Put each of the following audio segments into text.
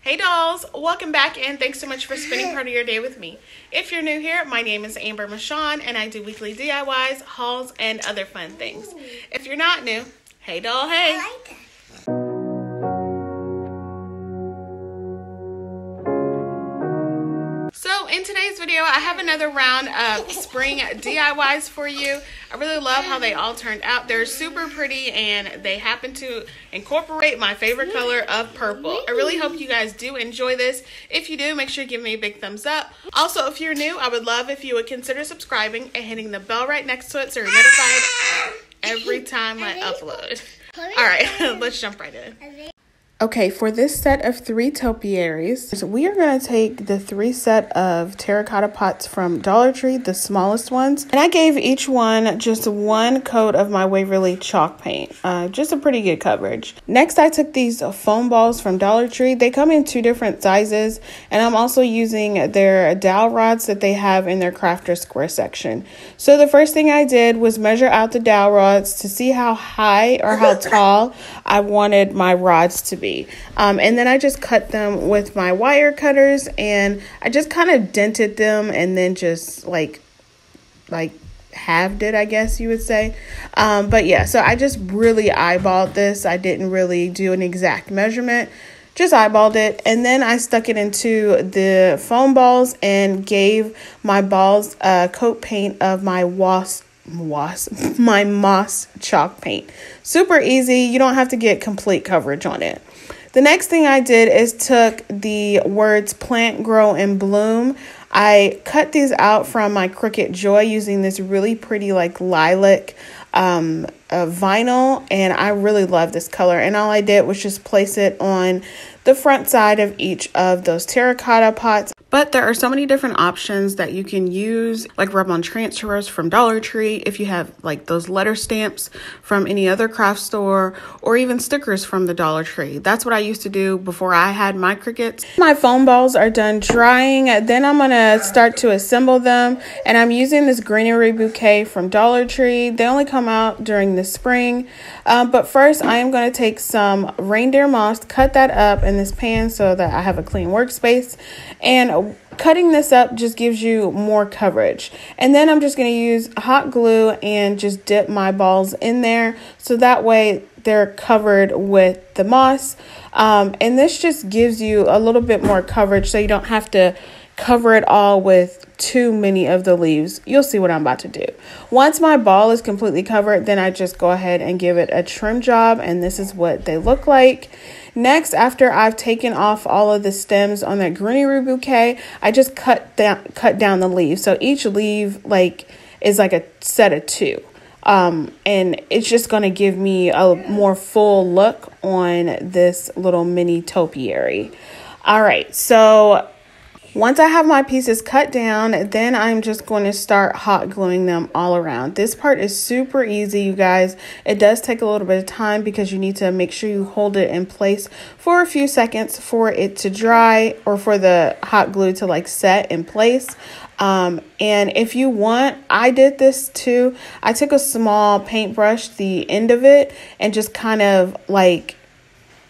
Hey dolls, welcome back and thanks so much for spending part of your day with me. If you're new here, my name is Amber Michon and I do weekly DIYs, hauls, and other fun things. If you're not new, hey doll, hey. I like that. So in today's video, I have another round of spring DIYs for you. I really love how they all turned out. They're super pretty and they happen to incorporate my favorite color of purple. I really hope you guys do enjoy this. If you do, make sure you give me a big thumbs up. Also, if you're new, I would love if you would consider subscribing and hitting the bell right next to it so you're notified every time I upload. All right, let's jump right in. Okay, for this set of 3 topiaries, we are going to take the 3 set of terracotta pots from Dollar Tree, the smallest ones. And I gave each one just 1 coat of my Waverly chalk paint, just a pretty good coverage. Next, I took these foam balls from Dollar Tree. They come in 2 different sizes, and I'm also using their dowel rods that they have in their crafter square section. So the first thing I did was measure out the dowel rods to see how high or how tall I wanted my rods to be. And then I just cut them with my wire cutters, and I just kind of dented them and then just like halved it, I guess you would say. But yeah, so I just really eyeballed this. I didn't really do an exact measurement, just eyeballed it. And then I stuck it into the foam balls and gave my balls a coat paint of my moss chalk paint. Super easy. You don't have to get complete coverage on it. The next thing I did is took the words plant, grow, and bloom. I cut these out from my Cricut Joy using this really pretty like lilac vinyl, and I really love this color. And all I did was just place it on the front side of each of those terracotta pots. But there are so many different options that you can use, like rub-on transfers from Dollar Tree, if you have like those letter stamps from any other craft store, or even stickers from the Dollar Tree. That's what I used to do before I had my Cricuts. My foam balls are done drying. Then I'm gonna start to assemble them, and I'm using this greenery bouquet from Dollar Tree. They only come out during the spring. But first I am going to take some reindeer moss, cut that up in this pan so that I have a clean workspace, and cutting this up just gives you more coverage. And then I'm just going to use hot glue and just dip my balls in there so that way they're covered with the moss. And this just gives you a little bit more coverage so you don't have to cover it all with too many of the leaves. You'll see what I'm about to do. Once my ball is completely covered, then I just go ahead and give it a trim job, and this is what they look like. Next, after I've taken off all of the stems on that greenery bouquet, I just cut down the leaves. So each leaf is like a set of 2. And it's just going to give me a more full look on this little mini topiary. All right, so once I have my pieces cut down, then I'm just going to start hot gluing them all around. This part is super easy, you guys. It does take a little bit of time because you need to make sure you hold it in place for a few seconds for it to dry, or for the hot glue to like set in place. And if you want, I did this too. I took a small paintbrush, the end of it, and just kind of like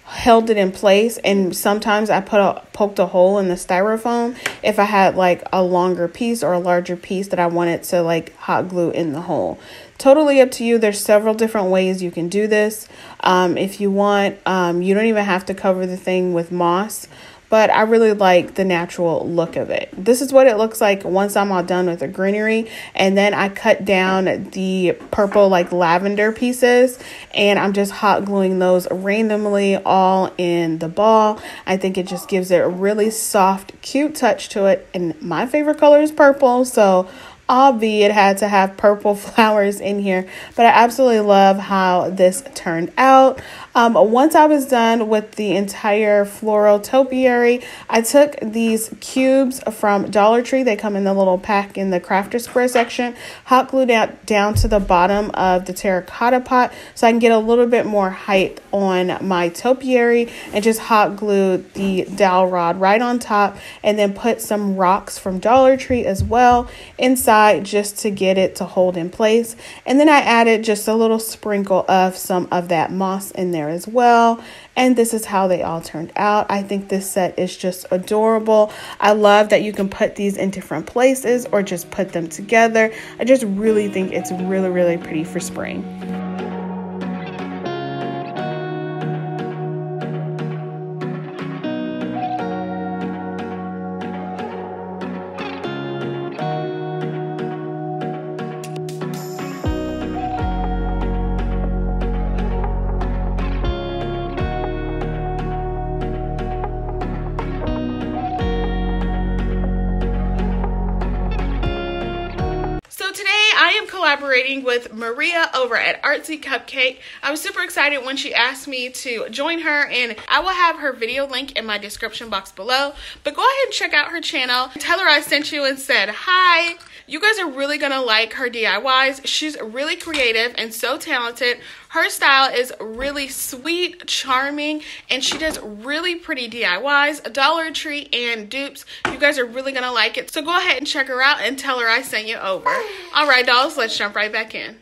held it in place, and sometimes I poked a hole in the styrofoam if I had like a longer piece or a larger piece that I wanted to like hot glue in the hole. Totally up to you. There's several different ways you can do this. If you want, you don't even have to cover the thing with moss, but I really like the natural look of it. This is what it looks like once I'm all done with the greenery. And then I cut down the purple like lavender pieces, and I'm just hot gluing those randomly all in the ball. I think it just gives it a really soft, cute touch to it. And my favorite color is purple, so albeit it had to have purple flowers in here, but I absolutely love how this turned out. Once I was done with the entire floral topiary, I took these cubes from Dollar Tree. They come in the little pack in the crafter square section. Hot glued down to the bottom of the terracotta pot so I can get a little bit more height on my topiary, and just hot glued the dowel rod right on top, and then put some rocks from Dollar Tree as well inside just to get it to hold in place. And then I added just a little sprinkle of some of that moss in there there as well. And this is how they all turned out. I think this set is just adorable. I love that you can put these in different places or just put them together. I just really think it's really, really pretty for spring. I am collaborating with Maria over at Artsy Cupcake. I was super excited when she asked me to join her, and I will have her video link in my description box below. But go ahead and check out her channel. Tell her I sent you and said hi. You guys are really gonna like her DIYs. She's really creative and so talented. Her style is really sweet, charming, and she does really pretty DIYs, Dollar Tree, and dupes. You guys are really gonna like it. So go ahead and check her out and tell her I sent you over. All right, dolls, let's jump right back in.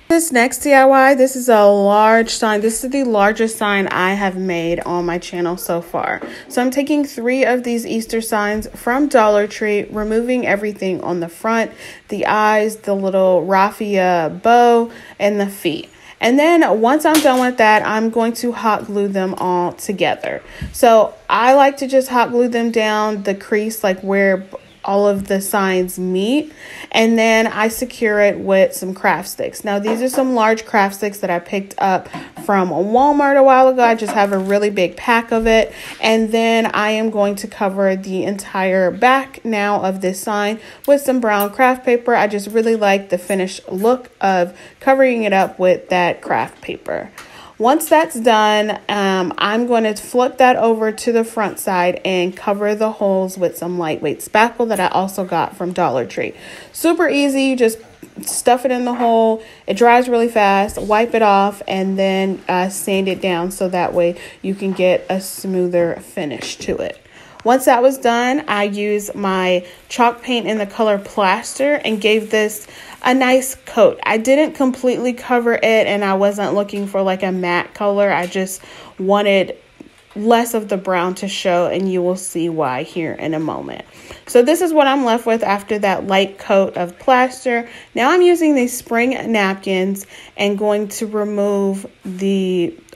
This next DIY, this is a large sign. This is the largest sign I have made on my channel so far. So I'm taking 3 of these Easter signs from Dollar Tree, removing everything on the front, the eyes, the little raffia bow, and the feet. And then once I'm done with that, I'm going to hot glue them all together. So I like to just hot glue them down the crease, like where all of the signs meet, and then I secure it with some craft sticks. Now these are some large craft sticks that I picked up from Walmart a while ago. I just have a really big pack of it, and then I am going to cover the entire back now of this sign with some brown craft paper. I just really like the finished look of covering it up with that craft paper. Once that's done, I'm going to flip that over to the front side and cover the holes with some lightweight spackle that I also got from Dollar Tree. Super easy. You just stuff it in the hole. It dries really fast. Wipe it off and then sand it down so that way you can get a smoother finish to it. Once that was done, I used my chalk paint in the color Plaster and gave this a nice coat. I didn't completely cover it, and I wasn't looking for like a matte color. I just wanted less of the brown to show, and you will see why here in a moment. So this is what I'm left with after that light coat of plaster. Now I'm using these spring napkins and going to remove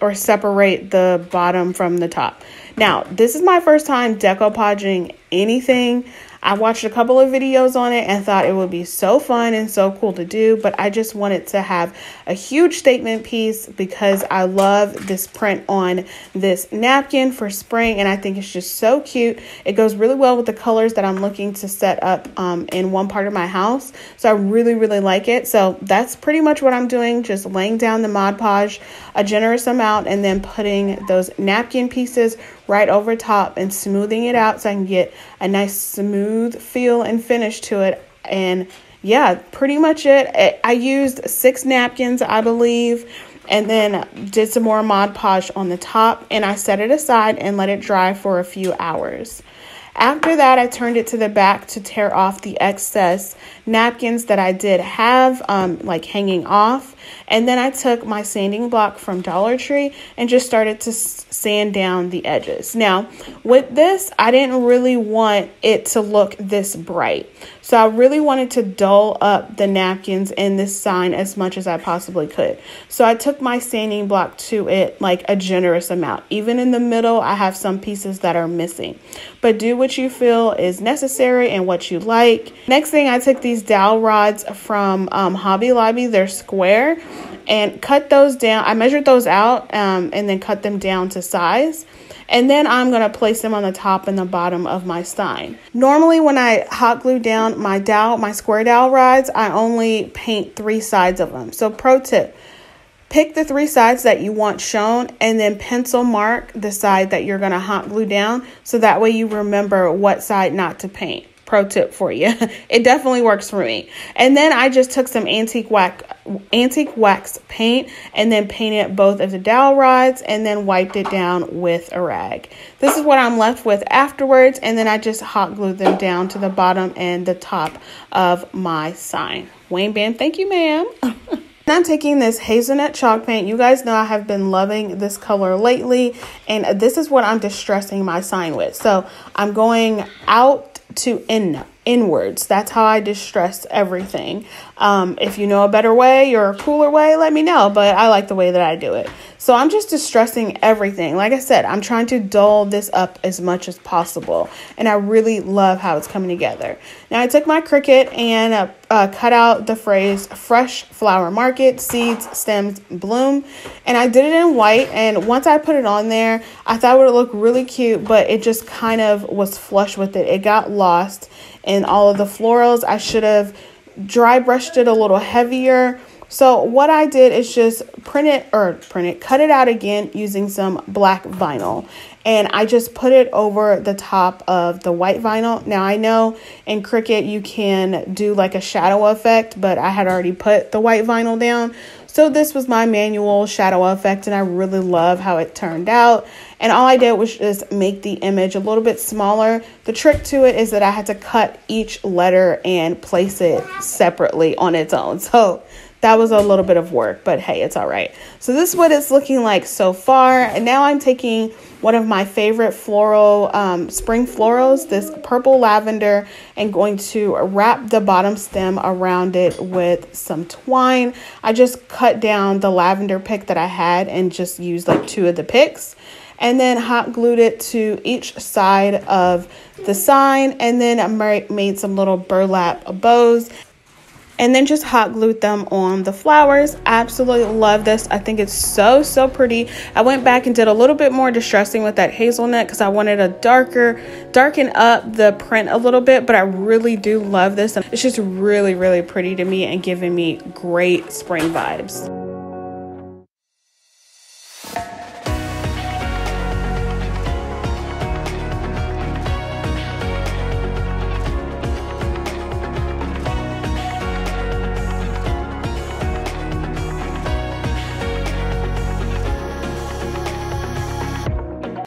or separate the bottom from the top. Now, this is my first time decoupaging anything. I watched a couple of videos on it and thought it would be so fun and so cool to do, but I just wanted to have a huge statement piece because I love this print on this napkin for spring, and I think it's just so cute. It goes really well with the colors that I'm looking to set up in one part of my house, so I really, really like it. So that's pretty much what I'm doing, just laying down the Mod Podge a generous amount and then putting those napkin pieces right over top and smoothing it out so I can get a nice smooth feel and finish to it. And yeah, pretty much it. I used 6 napkins, I believe, and then did some more Mod Podge on the top, and I set it aside and let it dry for a few hours. After that, I turned it to the back to tear off the excess napkins that I did have like hanging off. And then I took my sanding block from Dollar Tree and just started to sand down the edges. Now, with this, I didn't really want it to look this bright. So I really wanted to dull up the napkins in this sign as much as I possibly could. So I took my sanding block to it like a generous amount. Even in the middle, I have some pieces that are missing. But do what you feel is necessary and what you like. Next thing, I took these dowel rods from Hobby Lobby. They're square, and cut those down. I measured those out and then cut them down to size. And then I'm going to place them on the top and the bottom of my sign. Normally when I hot glue down my square dowel rods, I only paint 3 sides of them. So pro tip, pick the 3 sides that you want shown and then pencil mark the side that you're going to hot glue down. So that way you remember what side not to paint. Pro tip for you. It definitely works for me. And then I just took some antique wax paint and then painted both of the dowel rods and then wiped it down with a rag. This is what I'm left with afterwards, and then I just hot glued them down to the bottom and the top of my sign. Wayne Band, thank you, ma'am. I'm taking this hazelnut chalk paint. You guys know I have been loving this color lately, and this is what I'm distressing my sign with. So I'm going out to inwards. That's how I distress everything. If you know a better way or a cooler way, let me know, but I like the way that I do it. So I'm just distressing everything. Like I said, I'm trying to dull this up as much as possible, and I really love how it's coming together. Now I took my Cricut and cut out the phrase "Fresh Flower Market, Seeds, Stems, Bloom," and I did it in white. And once I put it on there, I thought it would look really cute, but it just kind of was flush with it. It got lost in all of the florals. I should have dry brushed it a little heavier. So what I did is just cut it out again using some black vinyl. And I just put it over the top of the white vinyl. Now I know in Cricut you can do like a shadow effect, but I had already put the white vinyl down. So this was my manual shadow effect, and I really love how it turned out. And all I did was just make the image a little bit smaller. The trick to it is that I had to cut each letter and place it separately on its own. So that was a little bit of work, but hey, it's all right. So this is what it's looking like so far. And now I'm taking one of my favorite floral, spring florals, this purple lavender, and going to wrap the bottom stem around it with some twine. I just cut down the lavender pick that I had and just used like 2 of the picks, and then hot glued it to each side of the sign, and then I made some little burlap bows, and then just hot glued them on the flowers. Absolutely love this. I think it's so pretty. I went back and did a little bit more distressing with that hazelnut because I wanted to darken up the print a little bit, but I really do love this. And it's just really pretty to me and giving me great spring vibes.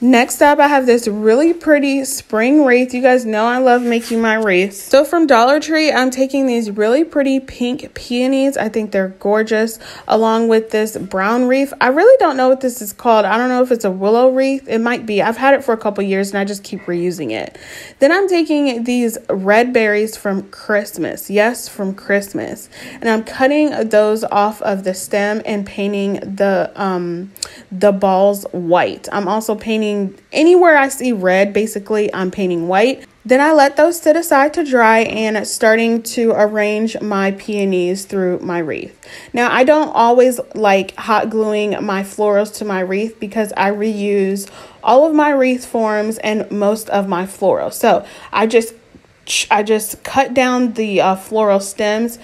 Next up, I have this really pretty spring wreath. You guys know I love making my wreaths. So from Dollar Tree, I'm taking these really pretty pink peonies. I think they're gorgeous, along with this brown wreath. I really don't know what this is called. I don't know if it's a willow wreath. It might be. I've had it for a couple years and I just keep reusing it. Then I'm taking these red berries from Christmas. Yes, from Christmas. And I'm cutting those off of the stem and painting the balls white. I'm also painting anywhere I see red, basically I'm painting white. Then I let those sit aside to dry and starting to arrange my peonies through my wreath. Now I don't always like hot gluing my florals to my wreath because I reuse all of my wreath forms and most of my florals. So I just cut down the floral stems,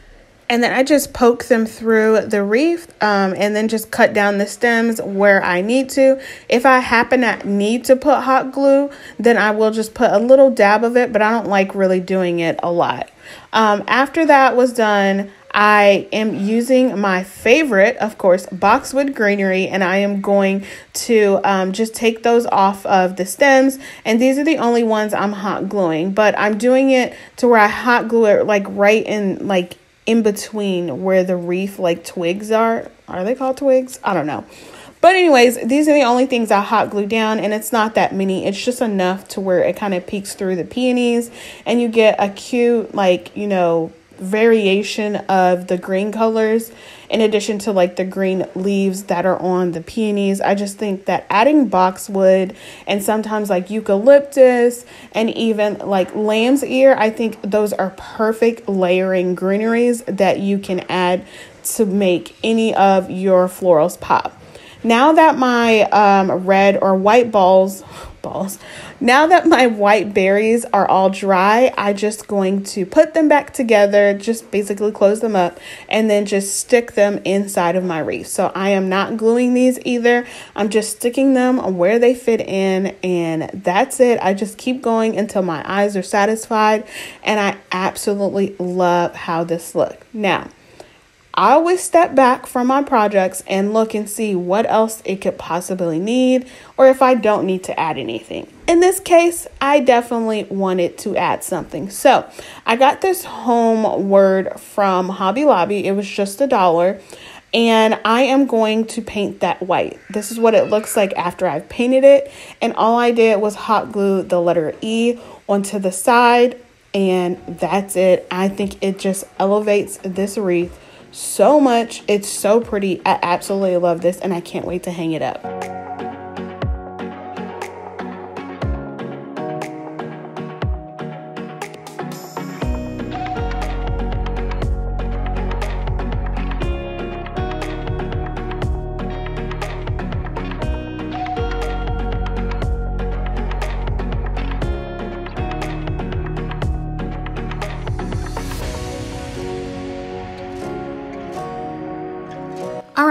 and then I just poke them through the wreath and then just cut down the stems where I need to. If I happen to need to put hot glue, then I will just put a little dab of it, but I don't like really doing it a lot. After that was done, I am using my favorite, of course, boxwood greenery, and I am going to just take those off of the stems. And these are the only ones I'm hot gluing, but I'm doing it to where I hot glue it like right in between where the wreath like twigs are. Are they called twigs? I don't know. But anyways, these are the only things I hot glue down, and it's not that many. It's just enough to where it kind of peeks through the peonies and you get a cute, like, you know, variation of the green colors in addition to like the green leaves that are on the peonies. I just think that adding boxwood and sometimes like eucalyptus and even like lamb's ear, I think those are perfect layering greeneries that you can add to make any of your florals pop. Now that my red or white now that my white berries are all dry, I'm just going to put them back together, just basically close them up, and then just stick them inside of my wreath. So I am not gluing these either. I'm just sticking them where they fit in, and that's it. I just keep going until my eyes are satisfied, and I absolutely love how this looks. Now, I always step back from my projects and look and see what else it could possibly need, or if I don't need to add anything. In this case, I definitely wanted to add something. So I got this home word from Hobby Lobby. It was just $1. and I am going to paint that white. This is what it looks like after I've painted it, and all I did was hot glue the letter E onto the side, and that's it. I think it just elevates this wreath so much. It's so pretty. I absolutely love this, and I can't wait to hang it up.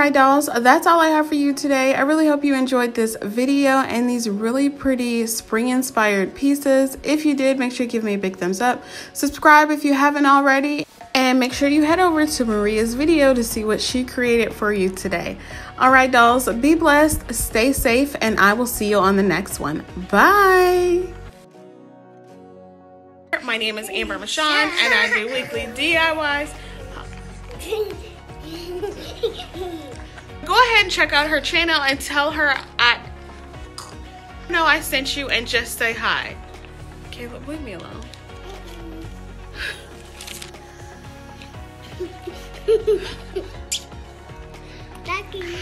Alright dolls, that's all I have for you today. I really hope you enjoyed this video and these really pretty spring inspired pieces. If you did, make sure you give me a big thumbs up. Subscribe if you haven't already. And make sure you head over to Maria's video to see what she created for you today. Alright dolls, be blessed, stay safe, and I will see you on the next one. Bye! My name is Amber Michon and I do weekly DIYs. Go ahead and check out her channel and tell her I sent you, and just say hi. Caleb, leave me alone. Daddy.